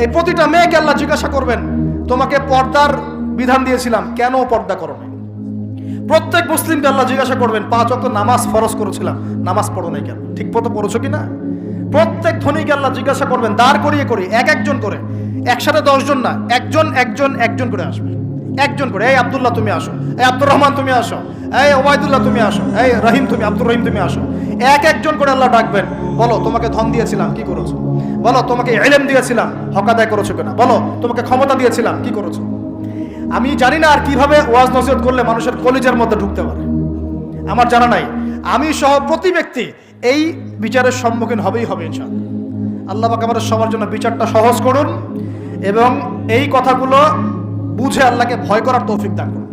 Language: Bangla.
এই প্রতিটা মেয়েকে আল্লাহ জিজ্ঞাসা করবেন, তোমাকে পর্দার বিধান দিয়েছিলাম, কেন পর্দা করো নাই? প্রত্যেক মুসলিমকে আল্লাহ জিজ্ঞাসা করবেন, 5 ওয়াক্ত নামাজ ফরজ করেছিলাম, নামাজ পড়ো নাই কেন? ঠিক মতো পড়েছো কিনা? প্রত্যেক ধনীকে আল্লাহ জিজ্ঞাসা করবেন, দাঁড় করিয়ে করে, একজন করে, একসাথে 10 জন না, একজন করে আসবে, একজন করে। এই আব্দুল্লাহ তুমি আসো, এই আব্দুর রহমান তুমি আসো, এই ওবায়দুল্লাহ তুমি আসো, এই রহিম তুমি, আব্দুর রহিম তুমি আসো। একজন করে আল্লাহ ডাকবেন, বলো তোমাকে ধন দিয়েছিলাম, কি করেছো? বলো তোমাকে ইলম দিয়েছিলাম, হক আদায় করেছো কিনা? বলো তোমাকে ক্ষমতা দিয়েছিলাম, কি করেছো? আমি জানি না আর কিভাবে ওয়াজ নসিহত করলে মানুষের কলিজার মধ্যে ঢুকতে পারে, আমার জানা নাই। আমি সহ প্রতি ব্যক্তি এই বিচারের সম্মুখীন হবেই হবে ইনশাআল্লাহ। আল্লাহ পাক আমাদের সবার জন্য বিচারটা সহজ করুন এবং এই কথাগুলো বুঝে আল্লাহকে ভয় করার তৌফিক দান করুন।